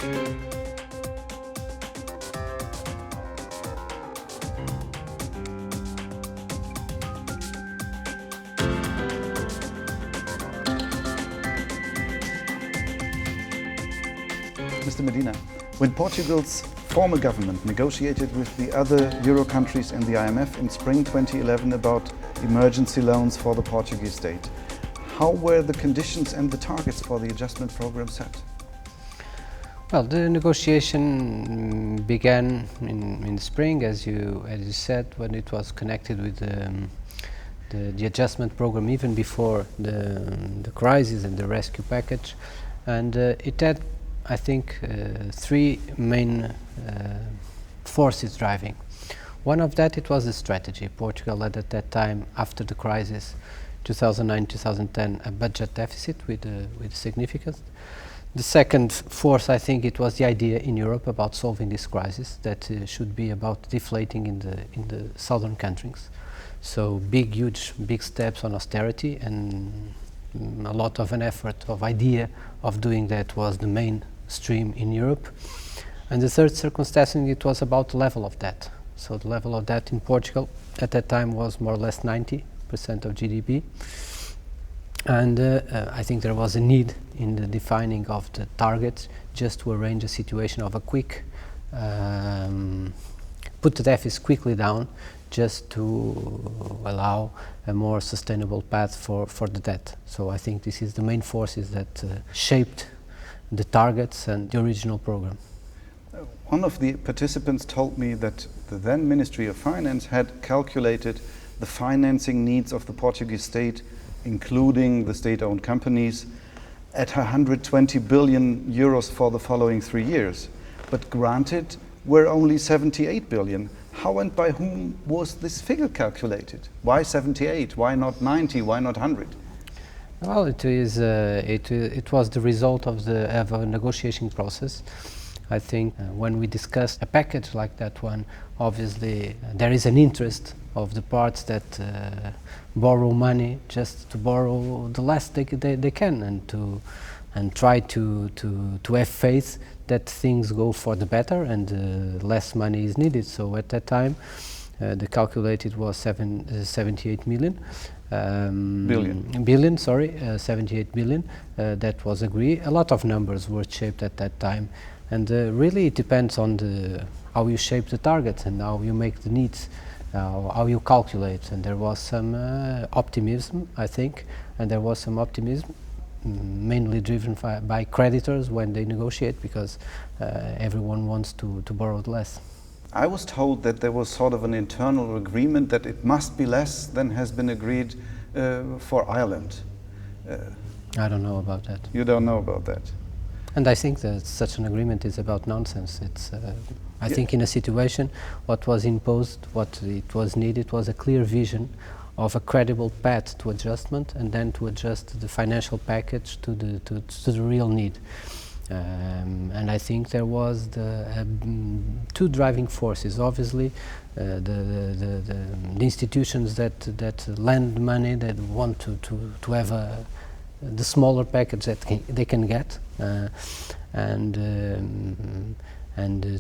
Mr. Medina, when Portugal's former government negotiated with the other Euro countries and the IMF in spring 2011 about emergency loans for the Portuguese state, how were the conditions and the targets for the adjustment program set? Well, the negotiation began in the spring, as you said, when it was connected with the adjustment program, even before the crisis and the rescue package, and it had, I think, three main forces driving. One of that, it was the strategy. Portugal had at that time, after the crisis, 2009-2010, a budget deficit with significance. The second force, I think, it was the idea in Europe about solving this crisis, that should be about deflating in the southern countries. So big steps on austerity, and a lot of an effort of idea of doing that was the main stream in Europe. And the third circumstance, it was about the level of debt. So the level of debt in Portugal at that time was more or less 90% of GDP. And I think there was a need in the defining of the targets just to arrange a situation of a quick, put the deficit quickly down, just to allow a more sustainable path for the debt. So I think this is the main forces that shaped the targets and the original program. One of the participants told me that the then Ministry of Finance had calculated the financing needs of the Portuguese state, including the state-owned companies, at 120 billion euros for the following 3 years. But granted, were only 78 billion. How and by whom was this figure calculated? Why 78? Why not 90? Why not 100? Well, it was the result of a negotiation process. I think when we discuss a package like that one, obviously there is an interest of the parts that borrow money just to borrow the less they can, and try to have faith that things go for the better and less money is needed. So at that time, the calculated was 78 million. Billion, sorry, 78 billion. That was agreed. A lot of numbers were shaped at that time, and really it depends on how you shape the targets and how you make the needs, how you calculate. And there was some optimism, I think, and there was some optimism mainly driven by creditors when they negotiate, because everyone wants to borrow less. I was told that there was sort of an internal agreement that it must be less than has been agreed for Ireland. I don't know about that. You don't know about that? And I think that such an agreement is about nonsense. It's, I think in a situation, what was imposed, what it was needed was a clear vision of a credible path to adjustment, and then to adjust the financial package to the real need. And I think there was two driving forces. Obviously, the institutions that lend money, that want to have the smaller package that they can get, and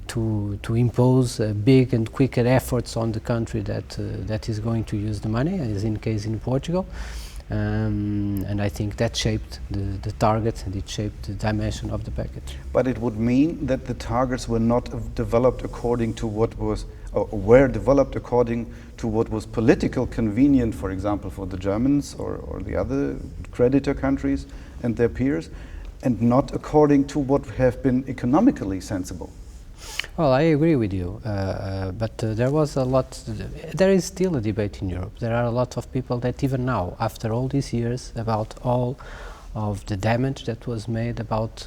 to impose big and quicker efforts on the country that is going to use the money, as in case in Portugal. And I think that shaped the targets, and it shaped the dimension of the package. But it would mean that the targets were not developed according to what was, or were developed according to what was political convenient, for example, for the Germans or the other creditor countries and their peers, and not according to what have been economically sensible. Well, I agree with you, but there was a lot, there is still a debate in Europe. There are a lot of people that even now, after all these years, about all of the damage that was made, about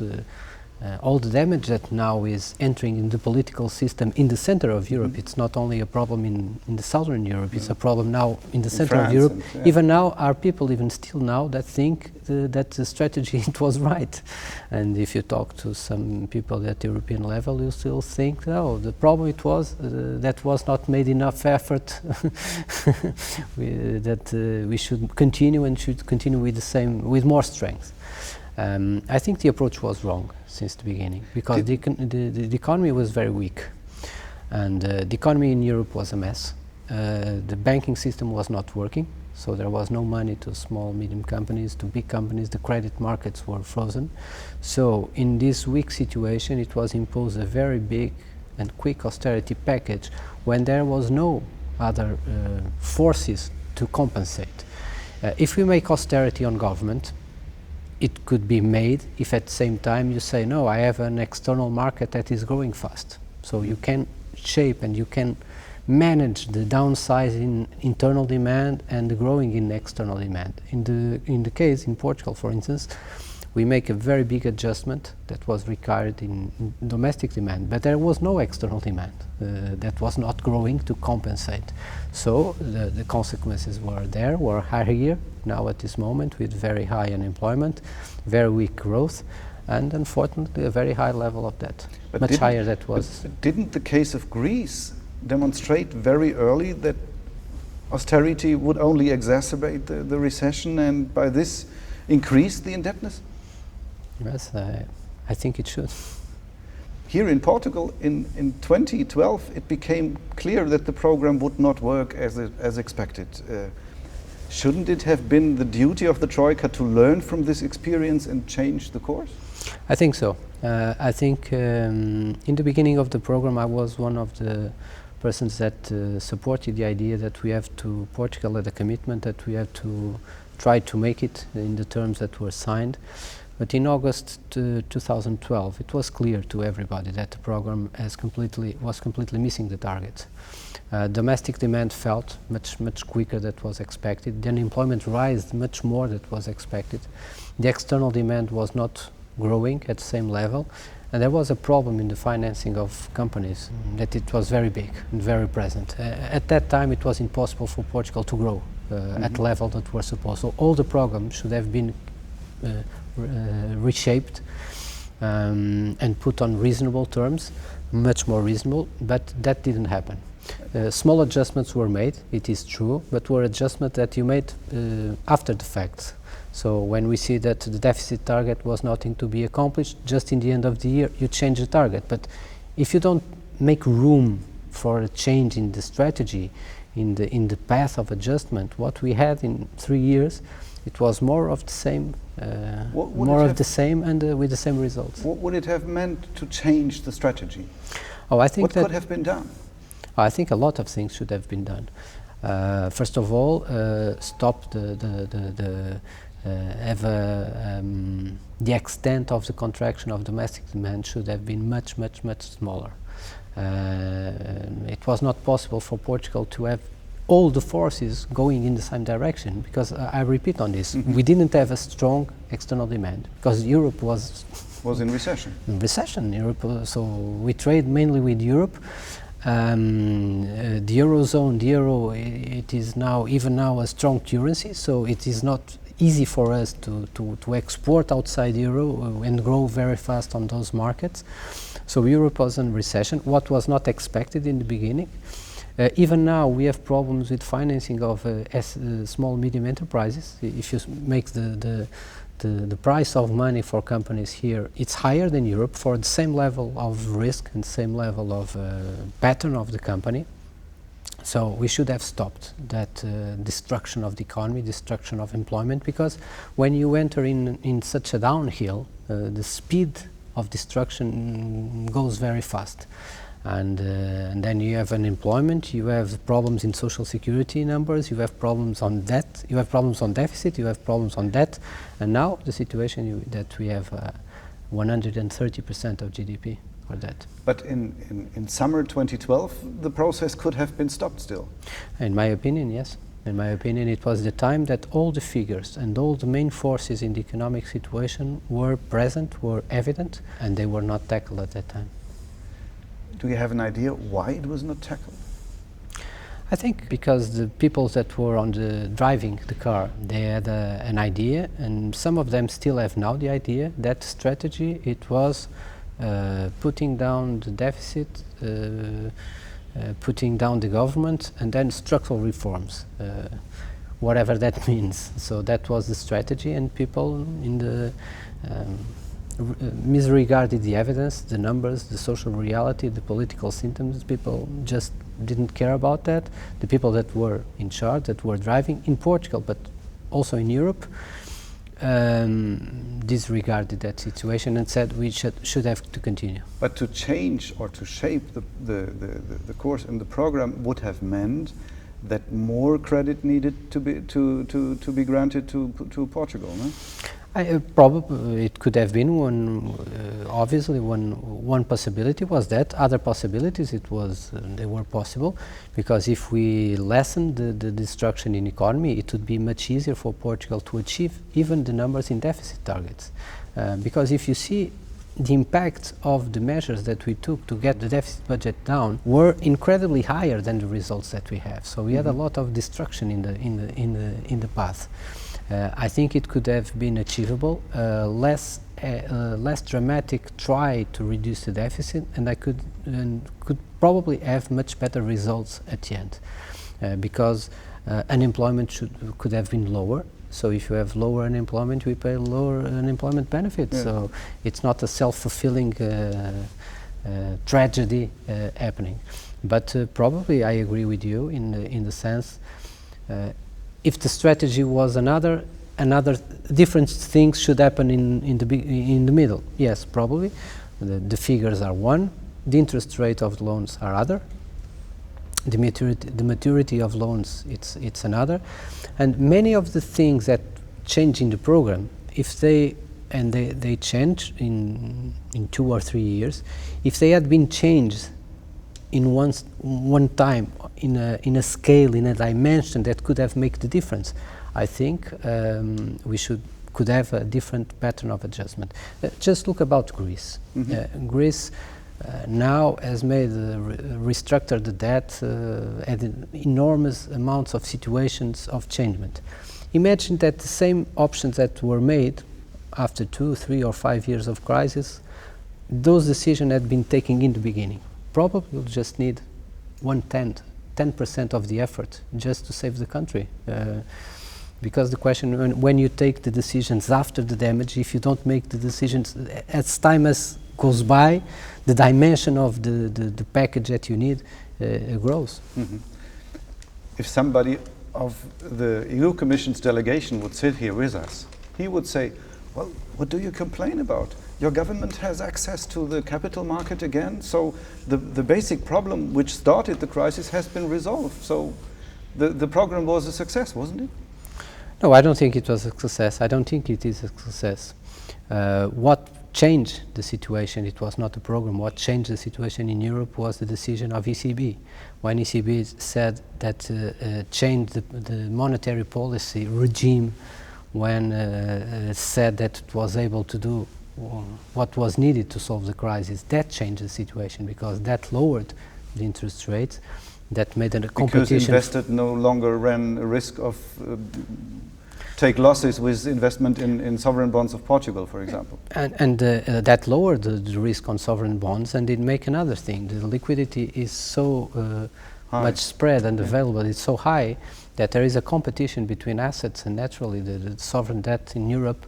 all the damage that now is entering in the political system in the center of Europe. It's not only a problem in the southern Europe, it's a problem now in the center of Europe. Even now, are people even still now that think that the strategy it was right. And if you talk to some people at the European level, you still think, no, the problem it was that was not made enough effort, that we should continue, and should continue with the same, with more strength. I think the approach was wrong since the beginning, because the economy was very weak, and the economy in Europe was a mess. The banking system was not working, so there was no money to small, medium companies, to big companies. The credit markets were frozen. So in this weak situation, it was imposed a very big and quick austerity package when there was no other forces to compensate. If we make austerity on government, it could be made if at the same time you say, no, I have an external market that is growing fast. So you can shape and you can manage the downside in internal demand and the growing in external demand. In the case in Portugal, for instance, we make a very big adjustment that was required in domestic demand, but there was no external demand that was not growing to compensate. So the consequences were higher now at this moment, with very high unemployment, very weak growth, and unfortunately a very high level of debt, but much higher than it was. But didn't the case of Greece demonstrate very early that austerity would only exacerbate the recession, and by this increase the indebtedness? Yes, I think it should. Here in Portugal, in 2012, it became clear that the program would not work as expected. Shouldn't it have been the duty of the Troika to learn from this experience and change the course? I think so. I think in the beginning of the program, I was one of the persons that supported the idea that Portugal had a commitment that we have to try to make it in the terms that were signed. But in August 2012, it was clear to everybody that the program was completely missing the target. Domestic demand fell much quicker than was expected. The unemployment rose much more than was expected. The external demand was not growing at the same level, and there was a problem in the financing of companies that it was very big and very present. At that time, it was impossible for Portugal to grow at the level that was supposed. So all the programs should have been reshaped and put on reasonable terms, much more reasonable, but that didn't happen. Small adjustments were made, it is true, but were adjustments that you made after the fact. So when we see that the deficit target was nothing to be accomplished, just in the end of the year you change the target. But if you don't make room for a change in the strategy, in the path of adjustment, what we had in 3 years, it was more of the same, and with the same results. What would it have meant to change the strategy? I think what could have been done? I think a lot of things should have been done. First of all, stop the extent of the contraction of domestic demand should have been much smaller. It was not possible for Portugal to have all the forces going in the same direction, because I repeat on this, we didn't have a strong external demand because Europe was in recession. Europe, so we trade mainly with Europe. The Eurozone, the euro, it is now even a strong currency, so it is not easy for us to export outside euro and grow very fast on those markets. So Europe was in recession, what was not expected in the beginning. Even now we have problems with financing of small medium enterprises. If you make the price of money for companies here, it's higher than Europe for the same level of risk and same level of pattern of the company. So we should have stopped that destruction of the economy, destruction of employment, because when you enter in such a downhill, the speed of destruction goes very fast. And then you have unemployment, you have problems in social security numbers, you have problems on debt, you have problems on deficit, you have problems on debt, and now the situation that we have 130% of GDP for that. But in summer 2012, the process could have been stopped still? In my opinion, yes. In my opinion, it was the time that all the figures and all the main forces in the economic situation were present, were evident, and they were not tackled at that time. Do you have an idea why it was not tackled? I think because the people that were driving the car, they had an idea, and some of them still have now the idea that strategy, it was putting down the deficit, putting down the government, and then structural reforms, whatever that means. So that was the strategy, and people in the misregarded the evidence, the numbers, the social reality, the political symptoms. People just didn't care about that. The people that were in charge, that were driving in Portugal, but also in Europe, disregarded that situation and said we should have to continue. But to change or to shape the course and the program would have meant that more credit needed to be granted to Portugal, no? Probably it could have been one. Obviously, one possibility was that. Other possibilities, they were possible, because if we lessened the destruction in economy, it would be much easier for Portugal to achieve even the numbers in deficit targets. Because if you see the impact of the measures that we took to get the deficit budget down were incredibly higher than the results that we have. So we had a lot of destruction in the path. I think it could have been achievable, less dramatic try to reduce the deficit, and I could probably have much better results at the end, because unemployment could have been lower. So if you have lower unemployment, we pay lower unemployment benefits. Yeah. So it's not a self-fulfilling tragedy happening. But probably I agree with you in the sense. If the strategy was another different things should happen in the middle. Yes, probably. The figures are one. The interest rate of the loans are other. The maturity of loans it's another. And many of the things that change in the program, if they change in 2 or 3 years, if they had been changed in one time, in a scale, in a dimension that could have made the difference, I think we could have a different pattern of adjustment. Just look about Greece. Greece now has made restructured the debt, had enormous amounts of situations of changement. Imagine that the same options that were made after 2, 3 or 5 years of crisis, those decisions had been taken in the beginning. Probably you'll just need 10% of the effort just to save the country. Because the question, when you take the decisions after the damage, if you don't make the decisions as time goes by, the dimension of the package that you need grows. If somebody of the EU Commission's delegation would sit here with us, he would say, well, what do you complain about? Your government has access to the capital market again, so the basic problem which started the crisis has been resolved. So the program was a success, wasn't it? No, I don't think it was a success. I don't think it is a success. What changed the situation, it was not a program. What changed the situation in Europe was the decision of ECB. When ECB said that changed the monetary policy regime, when it said that it was able to do what was needed to solve the crisis, that changed the situation, because that lowered the interest rates, that made a competition. Because investors no longer ran a risk of take losses with investment in sovereign bonds of Portugal, for example. And that lowered the risk on sovereign bonds, and it make another thing. The liquidity is so much spread and available, it's so high that there is a competition between assets, and naturally the sovereign debt in Europe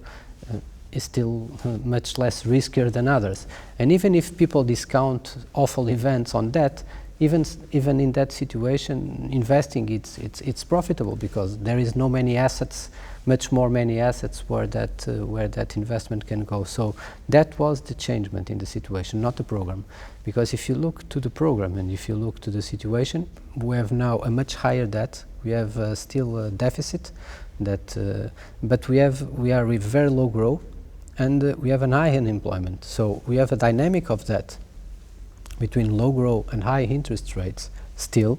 is still much less riskier than others. And even if people discount awful events on debt, even in that situation, investing it's profitable, because there is no many assets, much more many assets where that investment can go. So that was the changement in the situation, not the program. Because if you look to the program and if you look to the situation, we have now a much higher debt. We have still a deficit, but we are with very low growth, and we have an high unemployment. So we have a dynamic of that between low growth and high interest rates still.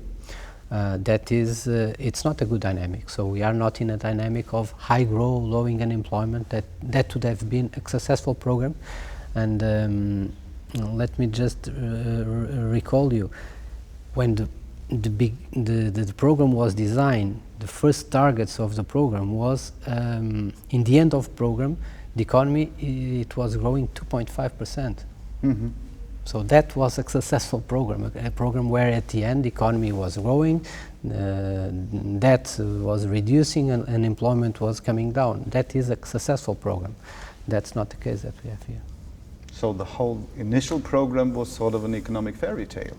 That is, it's not a good dynamic. So we are not in a dynamic of high growth, low unemployment. That would have been a successful program. And let me just recall you, when the program was designed, the first targets of the program was in the end of program, the economy it was growing 2.5%. So that was a successful program, a program where at the end the economy was growing, debt was reducing, and unemployment was coming down. That is a successful program. That's not the case that we have here. So the whole initial program was sort of an economic fairy tale.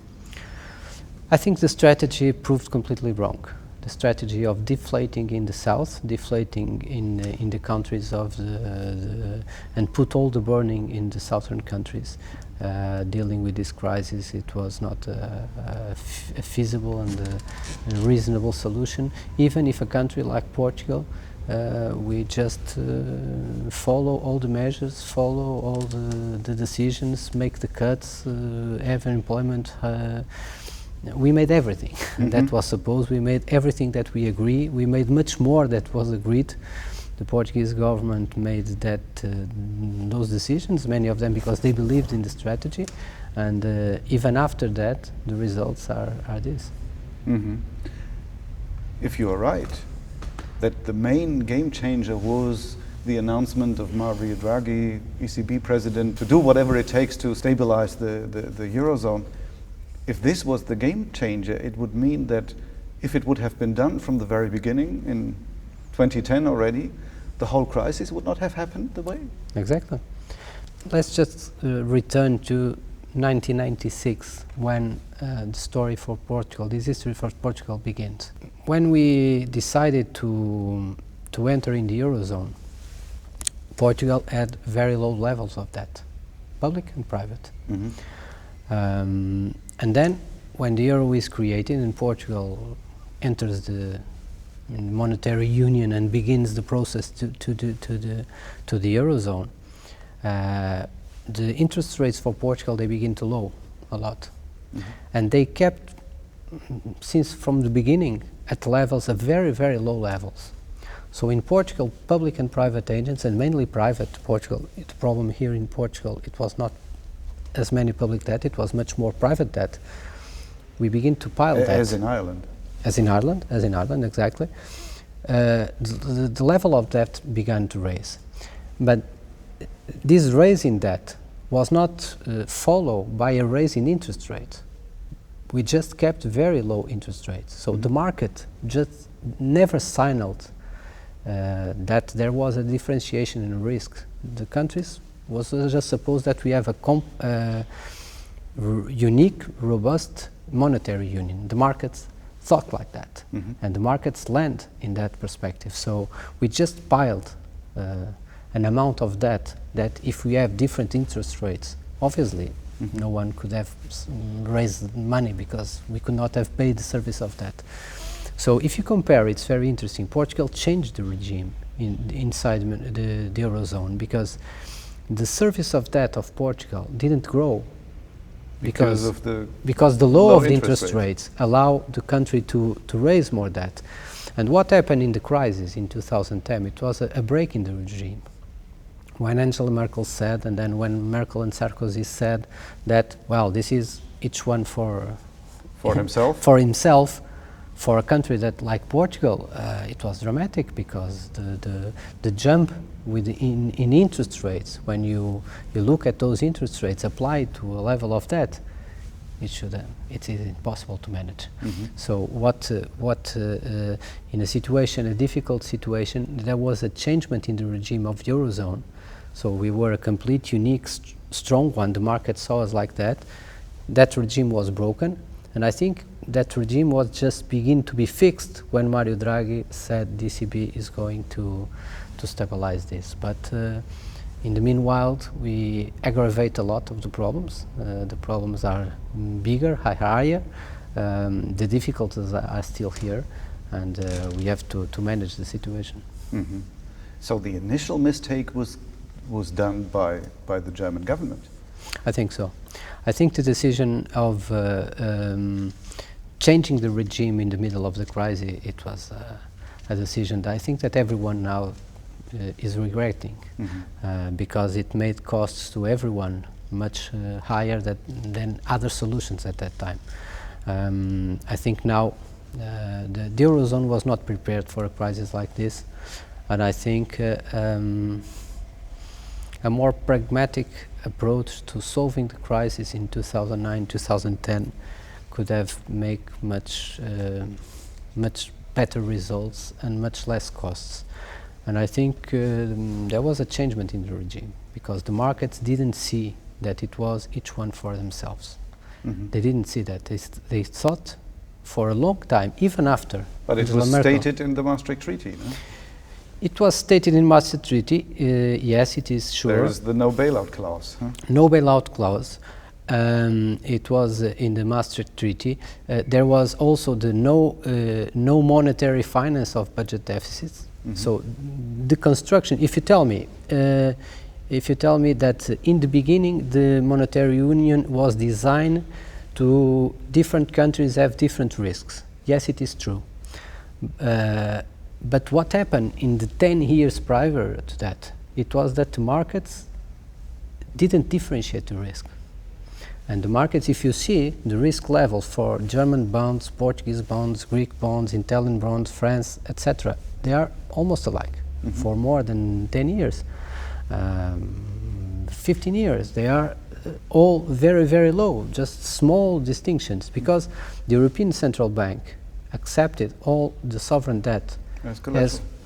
I think the strategy proved completely wrong. The strategy of deflating in the south, deflating in the countries of and put all the burning in the southern countries, dealing with this crisis, it was not a feasible and a reasonable solution. Even if a country like Portugal, we just follow all the measures, follow all the decisions, make the cuts, have employment. We made everything that was supposed. We made everything that we agree. We made much more that was agreed. The Portuguese government made those decisions, many of them because they believed in the strategy, and even after that, the results are this. If you are right, that the main game changer was the announcement of Mario Draghi, ECB president, to do whatever it takes to stabilize the Eurozone. If this was the game changer, it would mean that if it would have been done from the very beginning in 2010 already, the whole crisis would not have happened the way. Exactly. Let's just return to 1996 when the story for Portugal, this history for Portugal begins. When we decided to enter in the Eurozone, Portugal had very low levels of debt, public and private. And then, when the euro is created and Portugal enters the monetary union and begins the process to the eurozone, the interest rates for Portugal, they begin to low a lot, and they kept since from the beginning at levels of very, very low levels. So in Portugal, public and private agents, and mainly private Portugal, the problem here in Portugal, it was not as many public debt, it was much more private debt. We begin to pile debt. As in Ireland. As in Ireland, exactly. The level of debt began to raise. But this raise in debt was not followed by a raise in interest rates. We just kept very low interest rates. So the market just never signaled that there was a differentiation in risk. The countries was just suppose that we have a unique, robust monetary union. The markets thought like that, and the markets land in that perspective. So we just piled an amount of debt that if we have different interest rates, obviously no one could have raised money because we could not have paid the service of that. So if you compare, it's very interesting. Portugal changed the regime inside the Eurozone because the service of debt of Portugal didn't grow because the law of the interest rates allow the country to raise more debt. And what happened in the crisis in 2010, it was a break in the regime. When Angela Merkel said, and then when Merkel and Sarkozy said that, well, this is each one for himself? For himself. For a country that like Portugal, it was dramatic because the jump in interest rates, when you look at those interest rates applied to a level of debt, it's impossible to manage. So what in a difficult situation, there was a changement in the regime of the Eurozone. So we were a complete, unique, strong one. The market saw us like that. That regime was broken, and I think that regime was just begin to be fixed when Mario Draghi said the ECB is going to stabilize this. But in the meanwhile, we aggravate a lot of the problems. The problems are bigger, higher. The difficulties are still here, and we have to manage the situation. So the initial mistake was done by the German government? I think so. I think the decision of changing the regime in the middle of the crisis, it was a decision that I think that everyone now is regretting because it made costs to everyone much higher than other solutions at that time. I think now the Eurozone was not prepared for a crisis like this, and I think a more pragmatic approach to solving the crisis in 2009, 2010 could have made much better results and much less costs. And I think there was a changement in the regime, because the markets didn't see that it was each one for themselves. They didn't see that. They thought for a long time, even after. But it was stated in the Maastricht Treaty, no? It was stated in Maastricht Treaty, yes, it is sure. There is the no bailout clause. Huh? No bailout clause. It was in the Maastricht Treaty. There was also the no monetary finance of budget deficits. So the construction, if you tell me that in the beginning the monetary union was designed to different countries have different risks, yes, it is true. But what happened in the 10 years prior to that, it was that the markets didn't differentiate the risk. And the markets, if you see the risk level for German bonds, Portuguese bonds, Greek bonds, Italian bonds, France, etc., they are almost alike for more than 10 years, 15 years. They are all very, very low, just small distinctions, because the European Central Bank accepted all the sovereign debt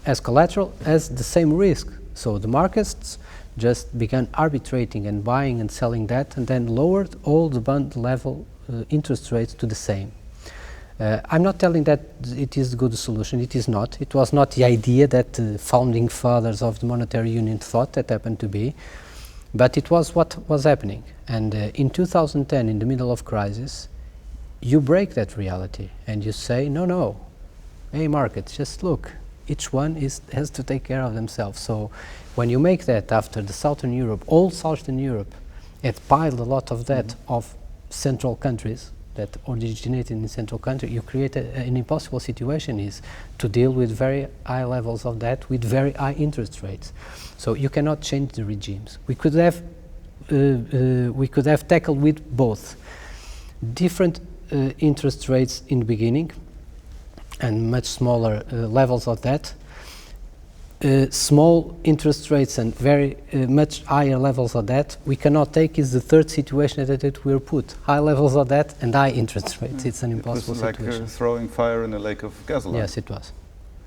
as collateral, as the same risk. So the markets just began arbitrating and buying and selling that, and then lowered all the bond level interest rates to the same. I'm not telling that it is a good solution. It is not. It was not the idea that the founding fathers of the monetary union thought that happened to be, but it was what was happening. And in 2010, in the middle of crisis, you break that reality and you say, no, hey markets, just look, each one has to take care of themselves. So when you make that after the Southern Europe, all Southern Europe had piled a lot of debt of central countries that originated in the central country, you create an impossible situation is to deal with very high levels of debt with very high interest rates. So you cannot change the regimes. We could have tackled with both different interest rates in the beginning and much smaller levels of debt, small interest rates and very much higher levels of debt. We cannot take is the third situation that we were put, high levels of debt and high interest rates. It's an impossible situation. It was like throwing fire in a lake of gasoline. Yes, it was.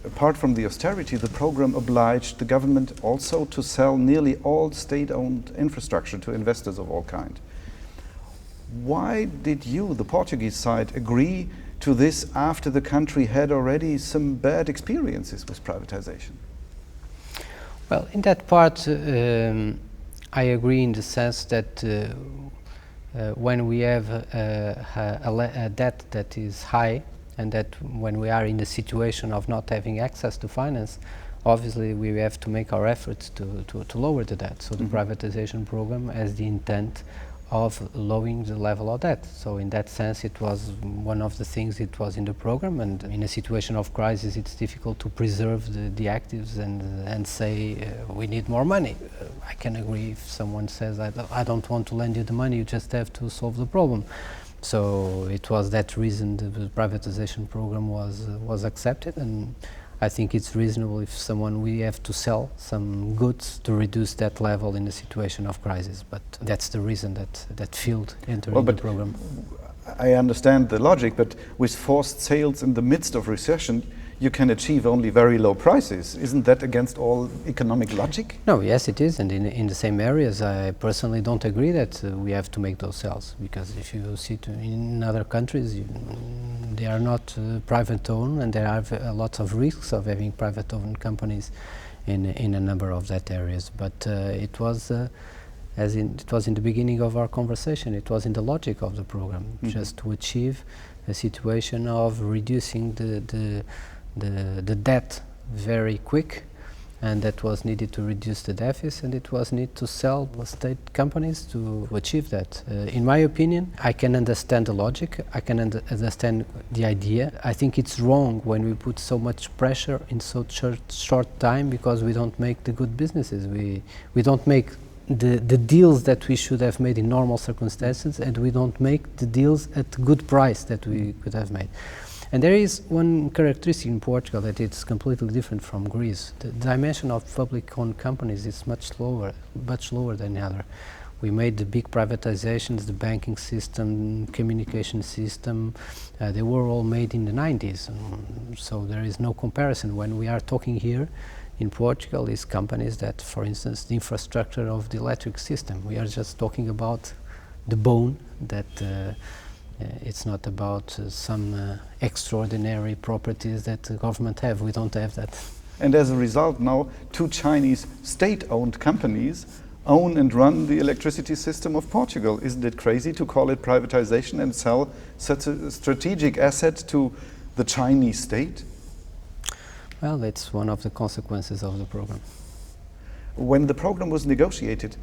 Apart from the austerity, the program obliged the government also to sell nearly all state-owned infrastructure to investors of all kinds. Why did you, the Portuguese side, agree to this after the country had already some bad experiences with privatization? Well, in that part, I agree in the sense that when we have a debt that is high, and that when we are in the situation of not having access to finance, obviously we have to make our efforts to lower the debt. So the privatization program has the intent of lowering the level of debt. So in that sense, it was one of the things it was in the program, and in a situation of crisis it's difficult to preserve the actives and say we need more money. I can agree if someone says I don't want to lend you the money, you just have to solve the problem. So it was that reason the privatization program was accepted, and I think it's reasonable if we have to sell some goods to reduce that level in a situation of crisis. But that's the reason that field entered the program. I understand the logic, but with forced sales in the midst of recession, you can achieve only very low prices. Isn't that against all economic logic? No, yes it is, and in the same areas I personally don't agree that we have to make those sales, because if you see in other countries they are not private owned, and there are a lot of risks of having private owned companies in a number of that areas. But it was in the beginning of our conversation, it was in the logic of the program, just to achieve a situation of reducing the debt very quick, and that was needed to reduce the deficit, and it was needed to sell state companies to achieve that. In my opinion, I can understand the logic, I can understand the idea. I think it's wrong when we put so much pressure in so short time, because we don't make the good businesses. We don't make the deals that we should have made in normal circumstances, and we don't make the deals at good price that we could have made. And there is one characteristic in Portugal that it's completely different from Greece. The dimension of public-owned companies is much lower than the other. We made the big privatizations, the banking system, communication system, they were all made in the 90s. So there is no comparison. When we are talking here, in Portugal is companies that, for instance, the infrastructure of the electric system. We are just talking about the bone, that it's not about some extraordinary properties that the government have. We don't have that. And as a result, now 2 Chinese state-owned companies own and run the electricity system of Portugal. Isn't it crazy to call it privatization and sell such a strategic asset to the Chinese state? Well, it's one of the consequences of the program. When the program was negotiated,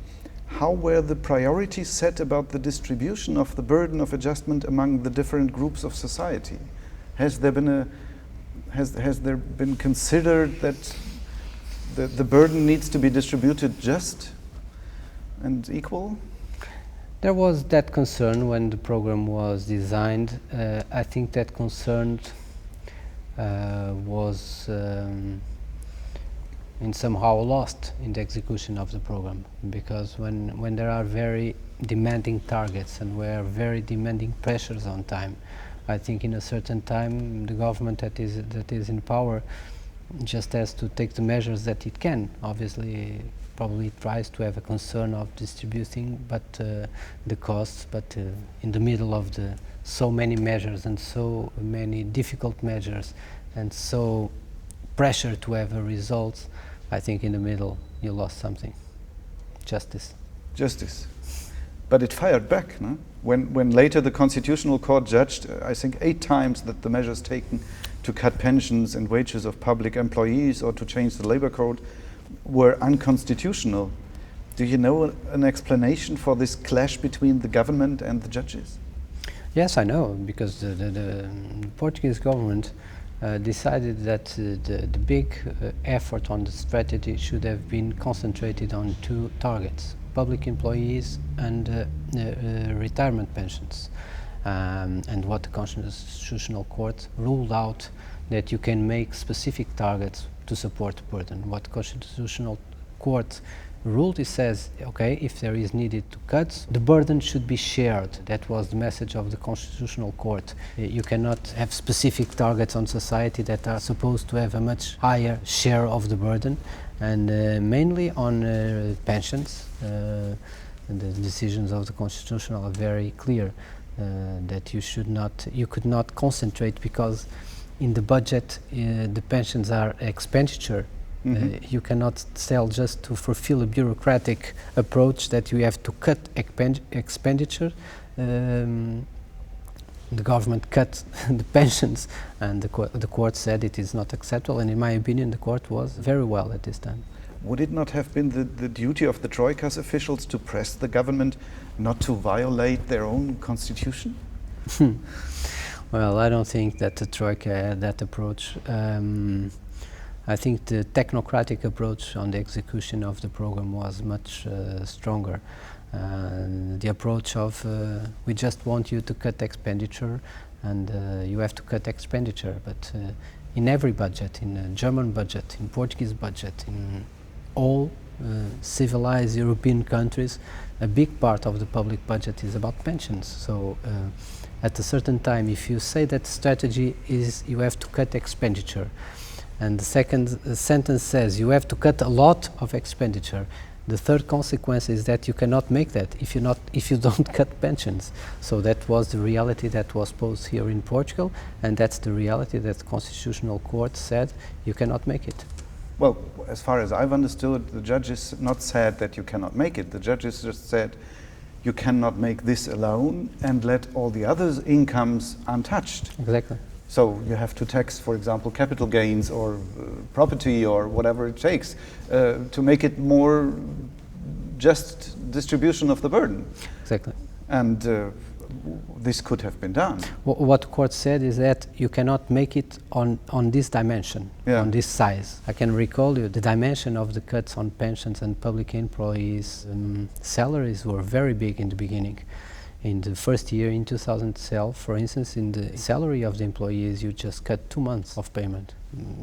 how were the priorities set about the distribution of the burden of adjustment among the different groups of society? Has there been considered that the burden needs to be distributed just and equal? There was that concern when the program was designed. I think that concern was somehow lost in the execution of the program, because when there are very demanding targets and where very demanding pressures on time, I think in a certain time the government that is in power just has to take the measures that it can. Obviously, probably tries to have a concern of distributing, but the costs. But in the middle of so many measures and so many difficult measures, and so pressure to have a result, I think in the middle you lost something. Justice. Justice. But it fired back, no? When later the Constitutional Court judged, I think 8 times, that the measures taken to cut pensions and wages of public employees or to change the labor code were unconstitutional. Do you know an explanation for this clash between the government and the judges? Yes, I know, because the Portuguese government decided that the big effort on the strategy should have been concentrated on 2 targets: public employees and retirement pensions. And what the Constitutional Court ruled out, that you can make specific targets to support the burden. What the Constitutional Court ruled, it says, okay, if there is needed to cut, the burden should be shared. That was the message of the Constitutional Court. You cannot have specific targets on society that are supposed to have a much higher share of the burden, and mainly on pensions. And the decisions of the Constitutional are very clear, that you could not concentrate, because in the budget the pensions are expenditure. You cannot sell just to fulfill a bureaucratic approach that you have to cut expenditure. The government cut the pensions, and the court said it is not acceptable, and in my opinion the court was very well at this time. Would it not have been the duty of the Troika's officials to press the government not to violate their own constitution? Well, I don't think that the Troika had that approach. I think the technocratic approach on the execution of the program was much stronger. The approach of we just want you to cut expenditure, and you have to cut expenditure, but in every budget, in a German budget, in Portuguese budget, in all civilized European countries, a big part of the public budget is about pensions. So at a certain time, if you say that strategy is you have to cut expenditure, and the second sentence says you have to cut a lot of expenditure, the third consequence is that you cannot make that if you don't cut pensions. So that was the reality that was posed here in Portugal, and that's the reality that the Constitutional Court said you cannot make it. Well, as far as I've understood, the judges not said that you cannot make it. The judges just said you cannot make this alone and let all the other incomes untouched. Exactly. So you have to tax, for example, capital gains or property or whatever it takes to make it more just distribution of the burden. Exactly. And this could have been done. What the court said is that you cannot make it on this dimension, on this size. I can recall you the dimension of the cuts on pensions and public employees' salaries were very big in the beginning. In the first year, in 2012, for instance, in the salary of the employees, you just cut 2 months of payment.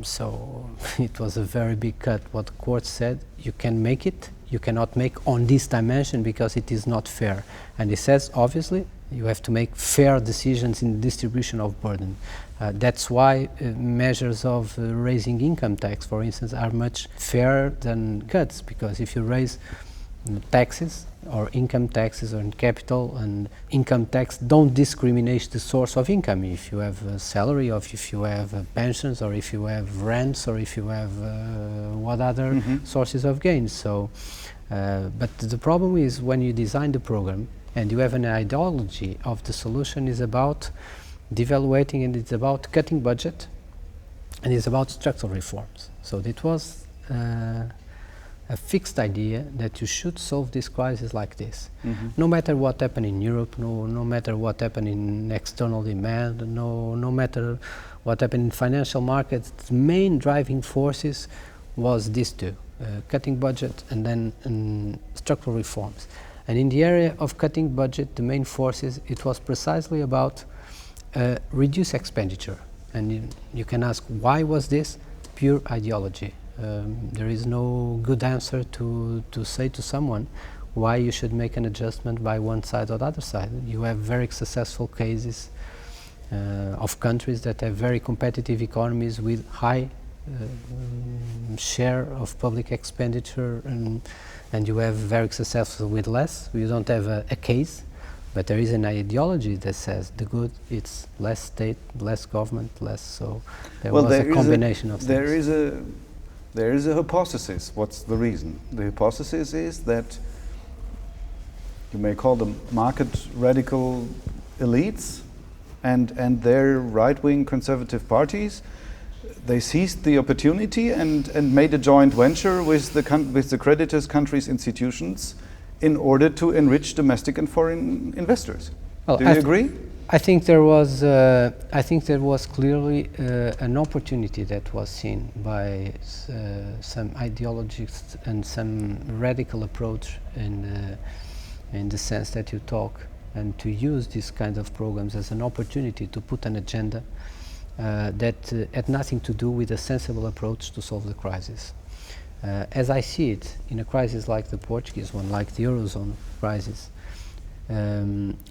So it was a very big cut. What the court said, you can make it, you cannot make on this dimension because it is not fair. And it says, obviously, you have to make fair decisions in the distribution of burden. That's why measures of raising income tax, for instance, are much fairer than cuts, because if you raise taxes or income taxes on capital, and income tax don't discriminate the source of income. If you have a salary, or if you have pensions, or if you have rents, or if you have what other sources of gains. So, but the problem is when you design the program and you have an ideology of the solution is about devaluating, and it's about cutting budget, and it's about structural reforms. So it was a fixed idea that you should solve this crisis like this. No matter what happened in Europe, no matter what happened in external demand, no matter what happened in financial markets, the main driving forces was these two, cutting budget and then structural reforms. And in the area of cutting budget, the main forces, it was precisely about reduce expenditure. And you can ask, why was this? Pure ideology. There is no good answer to say to someone why you should make an adjustment by one side or the other side. You have very successful cases of countries that have very competitive economies with high share of public expenditure, and you have very successful with less. You don't have a case, but there is an ideology that says the good, it's less state, less government, less. So there was a combination of things. There is a hypothesis. What's the reason? The hypothesis is that you may call them market radical elites and their right-wing conservative parties. They seized the opportunity and made a joint venture with the creditors' countries' institutions in order to enrich domestic and foreign investors. Well, do you agree? I think there was clearly an opportunity that was seen by some ideologists and some radical approach in the sense that you talk, and to use these kind of programs as an opportunity to put an agenda that had nothing to do with a sensible approach to solve the crisis. As I see it, in a crisis like the Portuguese one, like the Eurozone crisis,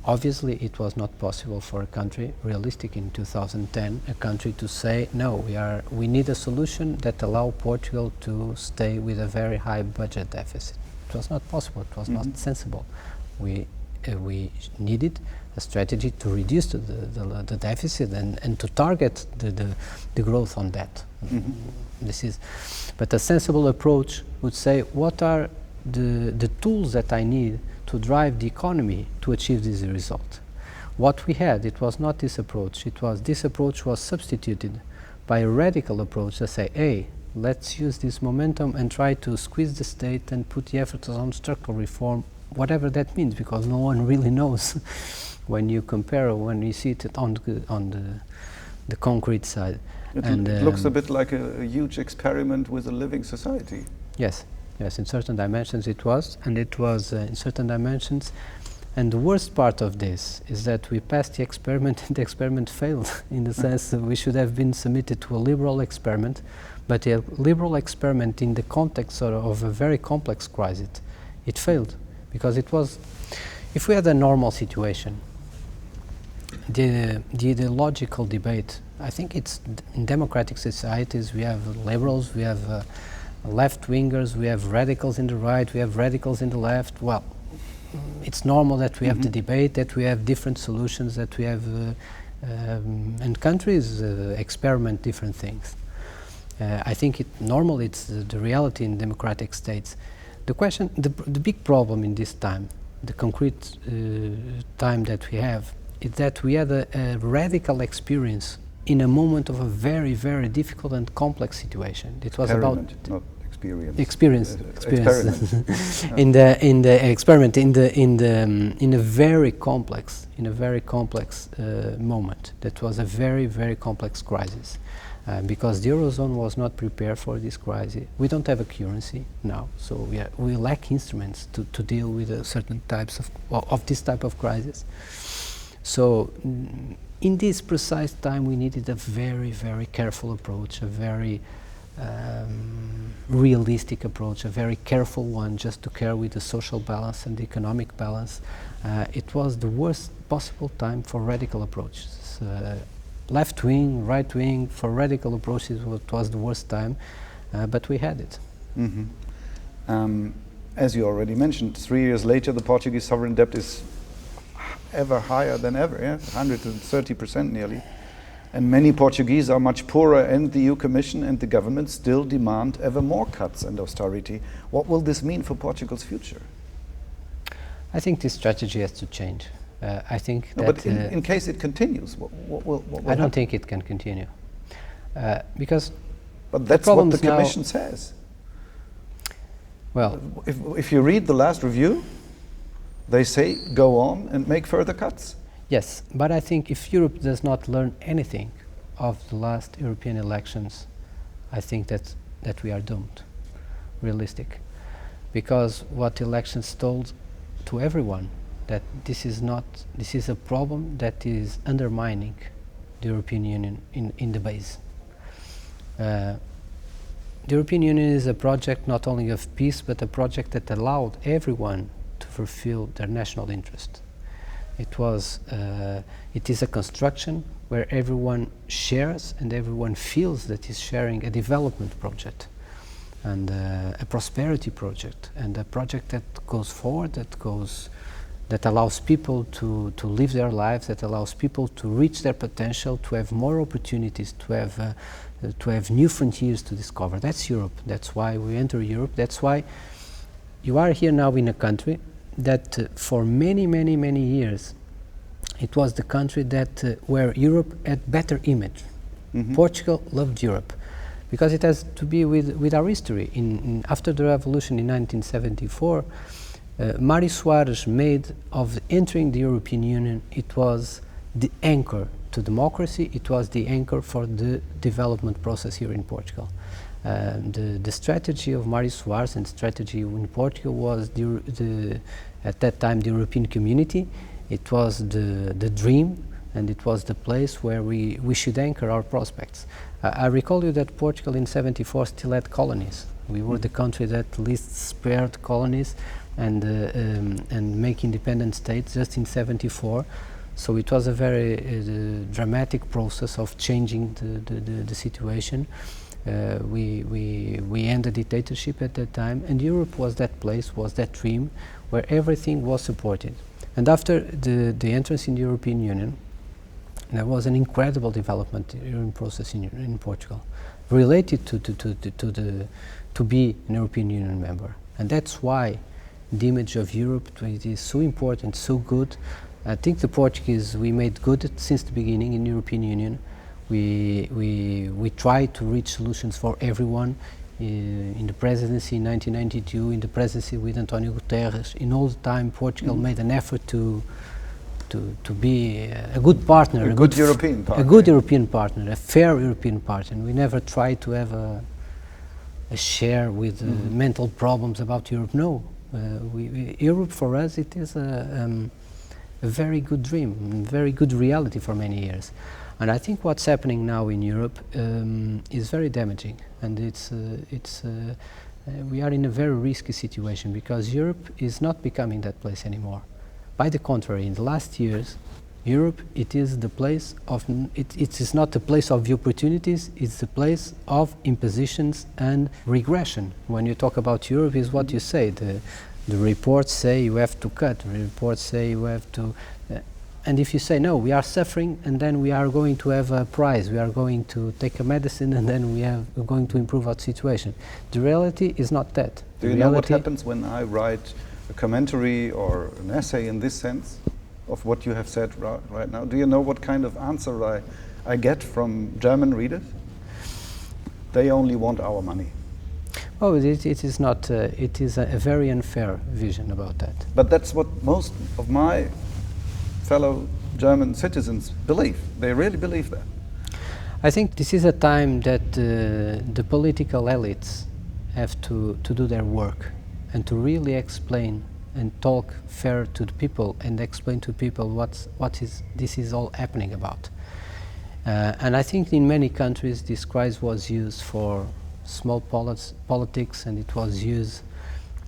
obviously it was not possible for a country, realistic in 2010, a country to say, no, we need a solution that allow Portugal to stay with a very high budget deficit. It was not possible, it was not sensible. We needed a strategy to reduce the deficit and to target the growth on that. But a sensible approach would say, what are the tools that I need to drive the economy to achieve this result? What we had, it was not this approach. This approach was substituted by a radical approach to say, hey, let's use this momentum and try to squeeze the state and put the efforts on structural reform, whatever that means, because no one really knows when you compare, when you see it on the concrete side. It looks a bit like a huge experiment with a living society. Yes, in certain dimensions it was, and it was in certain dimensions. And the worst part of this is that we passed the experiment and the experiment failed, in the sense that we should have been submitted to a liberal experiment, but a liberal experiment in the context of a very complex crisis, it failed. Because it was, if we had a normal situation, the ideological debate, I think it's in democratic societies, we have liberals, we have left-wingers, we have radicals in the right, we have radicals in the left. Well, it's normal that we have the debate, that we have different solutions, that we have, and countries experiment different things. I think normal, it's the reality in democratic states. The question, the big problem in this time, the concrete time that we have, is that we had a radical experience in a moment of a very, very difficult and complex situation. It was Experiment, about not experience. Experience. In the experiment, in a very complex moment. That was a very, very complex crisis. Because the Eurozone was not prepared for this crisis. We don't have a currency now, so we lack instruments to deal with certain types of this type of crisis. So in this precise time we needed a very, very careful approach, a very realistic approach, a very careful one, just to care with the social balance and the economic balance. It was the worst possible time for radical approaches. left wing, right wing, for radical approaches. It was the worst time, but we had it. As you already mentioned, 3 years later, the Portuguese sovereign debt is ever higher than ever, 130% nearly. And many Portuguese are much poorer, and the EU Commission and the government still demand ever more cuts and austerity. What will this mean for Portugal's future? I think this strategy has to change. I think that... But in case it continues, what will I don't think it can continue. Because... But that's what the Commission says. Well... If you read the last review, they say go on and make further cuts. Yes, but I think if Europe does not learn anything of the last European elections, I think that we are doomed, realistic. Because what elections told to everyone, that this is a problem that is undermining the European Union in the base. The European Union is a project not only of peace, but a project that allowed everyone to fulfill their national interest. It is a construction where everyone shares and everyone feels that is sharing a development project and a prosperity project, and a project that goes forward, that allows people to live their lives, that allows people to reach their potential, to have more opportunities, to have new frontiers to discover. That's Europe. That's why we enter Europe. That's why you are here now in a country that for many years it was the country that where Europe had better image. Portugal loved Europe because it has to be with our history. After the revolution in 1974, Mário Soares made of entering the European Union, it was the anchor to democracy, it was the anchor for the development process here in Portugal. The strategy of Mário Soares and strategy in Portugal was at that time the European Community. It was the dream, and it was the place where we should anchor our prospects. I recall you that Portugal in '74 still had colonies. We were the country that least spared colonies and make independent states just in '74. So it was a very dramatic process of changing the situation. We ended dictatorship at that time, and Europe was that place, was that dream where everything was supported. And after the entrance in the European Union, there was an incredible development in process in Portugal, related to be an European Union member. And that's why the image of Europe is so important, so good. I think the Portuguese, we made good since the beginning in the European Union. We tried to reach solutions for everyone. In the presidency in 1992, in the presidency with António Guterres, in all the time Portugal made an effort to be a good partner, a good European partner, a good European partner, a fair European partner. We never tried to have a share with mental problems about Europe. No, Europe for us it is a very good dream, very good reality for many years. And I think what's happening now in Europe is very damaging, and we are in a very risky situation because Europe is not becoming that place anymore. By the contrary, in the last years, Europe it is the place of it is not the place of the opportunities, it's the place of impositions and regression. When you talk about Europe, is what you say. The reports say you have to cut. The reports say you have to. And if you say, no, we are suffering, and then we are going to have a prize, we are going to take a medicine, and then we're going to improve our situation. The reality is not that. Do you know what happens when I write a commentary or an essay in this sense of what you have said right now? Do you know what kind of answer I get from German readers? They only want our money. Oh, it is not. It is a very unfair vision about that. But that's what most of my fellow German citizens believe. They really believe that. I think this is a time that the political elites have to do their work and to really explain and talk fair to the people and explain to people this is all happening about. And I think in many countries this crisis was used for small politics, and it was used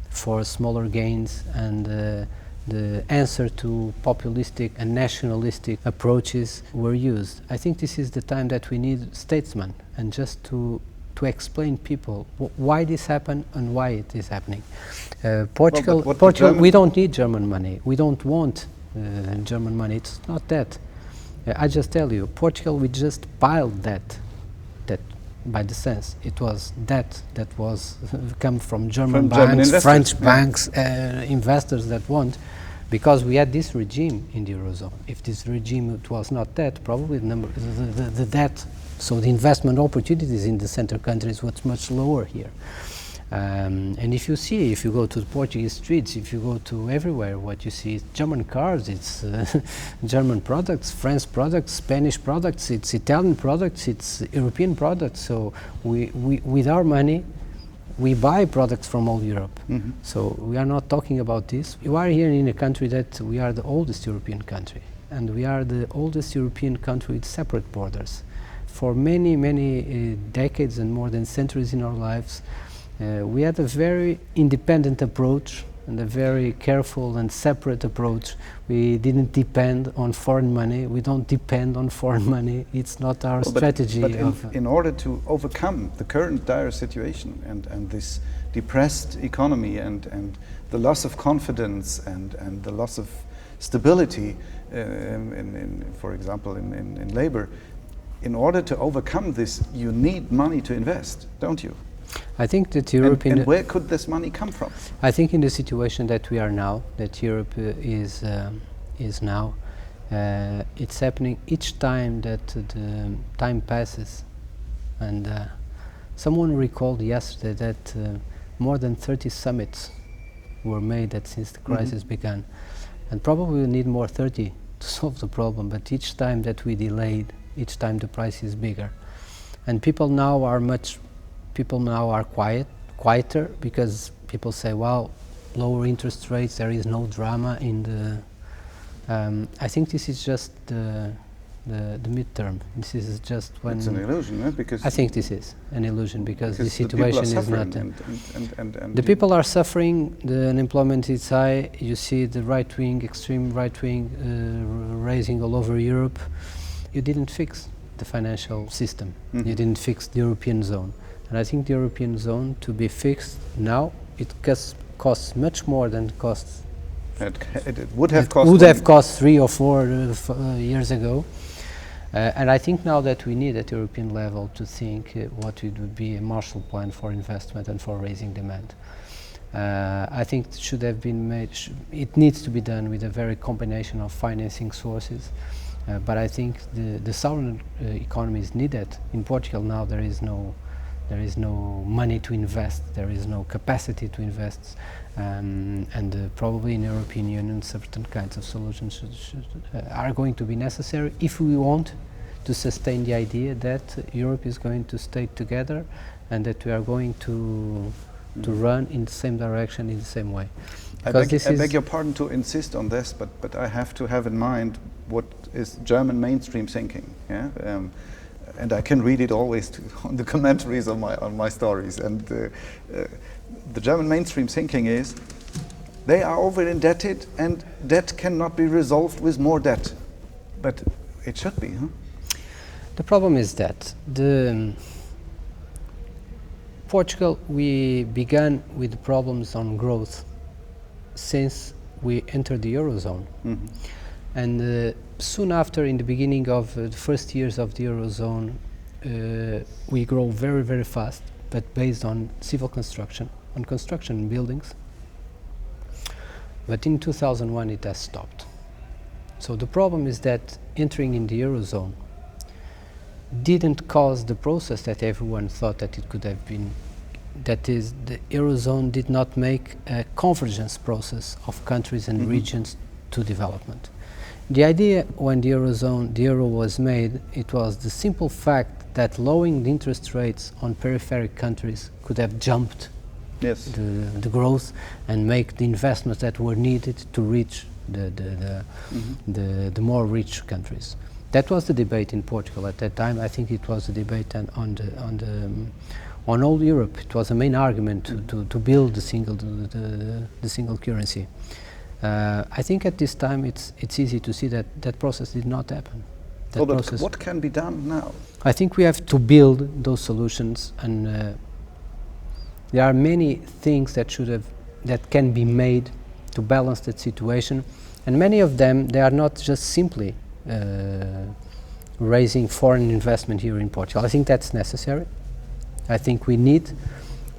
for smaller gains, and the answer to populistic and nationalistic approaches were used. I think this is the time that we need statesmen, and just to explain people why this happened and why it is happening. Portugal, we don't need German money. We don't want German money. It's not that. I just tell you, Portugal, we just piled that by the sense. It was that was come from German banks, French banks, investors that want, because we had this regime in the Eurozone. If this regime was not that, probably the debt, so the investment opportunities in the center countries was much lower here. And if you go to the Portuguese streets, if you go to everywhere, what you see is German cars, it's German products, French products, Spanish products, it's Italian products, it's European products. So we with our money, we buy products from all Europe. Mm-hmm. So we are not talking about this. You are here in a country that we are the oldest European country, and we are the oldest European country with separate borders. For many decades and more than centuries in our lives, we had a very independent approach and a very careful and separate approach. We didn't depend on foreign money. We don't depend on foreign money. It's not our strategy. But in order to overcome the current dire situation and this depressed economy and the loss of confidence and the loss of stability, for example, in labor, in order to overcome this, you need money to invest, don't you? I think that Europe... And where could this money come from? I think in the situation that we are now, that Europe is now, it's happening each time that the time passes. And someone recalled yesterday that more than 30 summits were made since the crisis began. And probably we need more 30 to solve the problem, but each time that we delayed, each time the price is bigger. And people now are quieter, because people say, well, lower interest rates, there is no drama in the... I think this is just the midterm. This is just when... It's an illusion, no? Because I think this is an illusion, because the situation is not... And the people are suffering, the unemployment is high, you see the right-wing, extreme right-wing raising all over Europe. You didn't fix the financial system. You didn't fix the European zone. And I think the European zone, to be fixed now, it costs much more than it costs. It would have cost 3 or 4 years ago. And I think now that we need at European level to think what it would be a Marshall Plan for investment and for raising demand. I think it should have been made, it needs to be done with a very combination of financing sources. But I think the southern economy is needed. In Portugal now there is no money to invest, there is no capacity to invest, and probably in the European Union certain kinds of solutions are going to be necessary if we want to sustain the idea that Europe is going to stay together and that we are going to run in the same direction, in the same way. I beg your pardon to insist on this, but I have to have in mind what is German mainstream thinking. Yeah? And I can read it always on the commentaries on my stories. And the German mainstream thinking is they are over indebted and debt cannot be resolved with more debt. But it should be, huh? The problem is that Portugal, we began with problems on growth since we entered the Eurozone. And soon after, in the beginning of the first years of the Eurozone, we grow very, very fast, but based on civil construction, on construction buildings. But in 2001 it has stopped. So the problem is that entering in the Eurozone didn't cause the process that everyone thought that it could have been. That is, the Eurozone did not make a convergence process of countries and regions to development. The idea when the euro was made, it was the simple fact that lowering the interest rates on peripheral countries could have jumped the growth and make the investments that were needed to reach the more rich countries. That was the debate in Portugal at that time. I think it was a debate on all Europe. It was a main argument to build the single currency. I think at this time it's easy to see that that process did not happen. Well, but what can be done now? I think we have to build those solutions, and there are many things that can be made to balance that situation, and many of them, they are not just simply raising foreign investment here in Portugal. I think that's necessary. I think we need,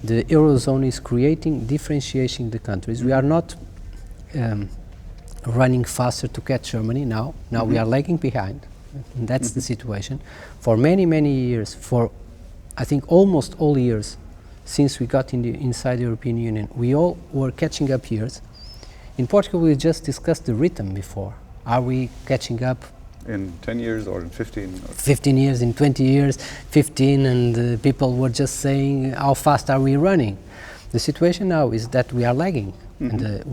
the Eurozone is creating differentiation in the countries. We are not running faster to catch Germany now. Now we are lagging behind. And that's the situation. For many, many years, for I think almost all years since we got inside the European Union, we all were catching up years. In Portugal, we just discussed the rhythm before. Are we catching up? In 10 years or in 15? 15 years, in 20 years, 15, and people were just saying, how fast are we running? The situation now is that we are lagging, and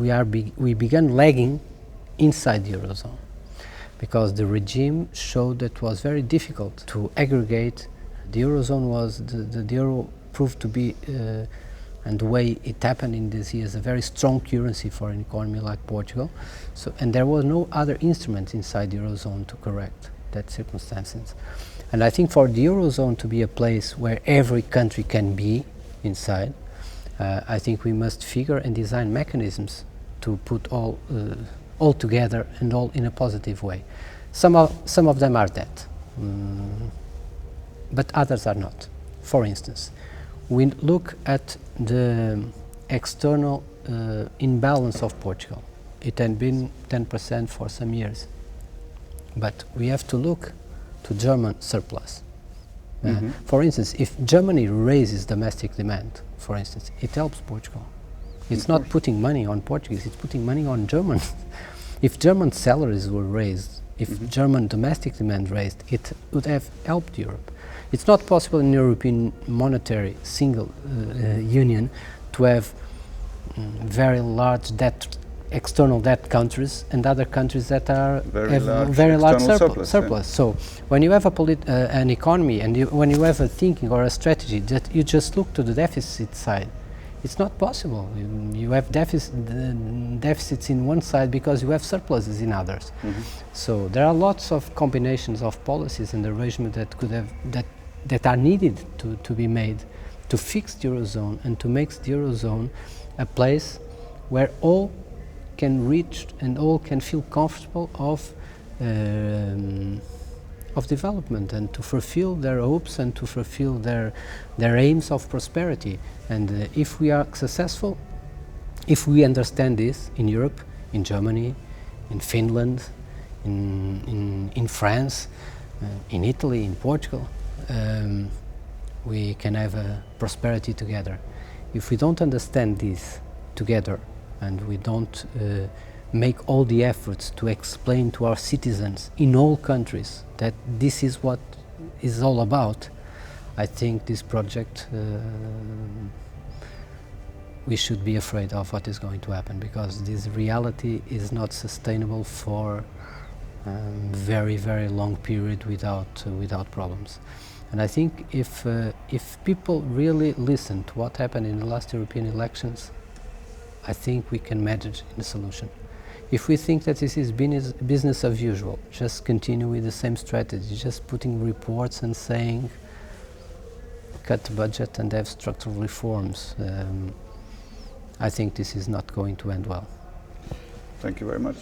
we began lagging inside the Eurozone, because the regime showed that it was very difficult to aggregate. The Eurozone was, the Euro proved to be, and the way it happened in these years, a very strong currency for an economy like Portugal. So, and there was no other instrument inside the Eurozone to correct that circumstances. And I think for the Eurozone to be a place where every country can be inside, I think we must figure and design mechanisms to put all together and all in a positive way. Some of them are that, but others are not. For instance, we look at the external imbalance of Portugal. It had been 10% for some years, but we have to look to German surplus. For instance, if Germany raises domestic demand, for instance, it helps Portugal. It's not putting money on Portuguese, it's putting money on Germans. If German salaries were raised, if German domestic demand raised, it would have helped Europe. It's not possible in European monetary single union to have very large debt, external debt countries, and other countries that are very large surplus. Yeah. So when you have an economy, and when you have a thinking or a strategy that you just look to the deficit side, it's not possible. You have deficits in one side because you have surpluses in others. So there are lots of combinations of policies and arrangements that could have that are needed to be made to fix the Eurozone and to make the Eurozone a place where all can reach and all can feel comfortable of development and to fulfill their hopes and to fulfill their aims of prosperity. And if we are successful, if we understand this in Europe, in Germany, in Finland, in France, in Italy, in Portugal, we can have a prosperity together. If we don't understand this together and we don't make all the efforts to explain to our citizens in all countries that this is what is all about, I think this project, we should be afraid of what is going to happen, because this reality is not sustainable for very, very long period without problems. And I think if people really listen to what happened in the last European elections, I think we can manage the solution. If we think that this is business as usual, just continue with the same strategy, just putting reports and saying cut the budget and have structural reforms, I think this is not going to end well. Thank you very much.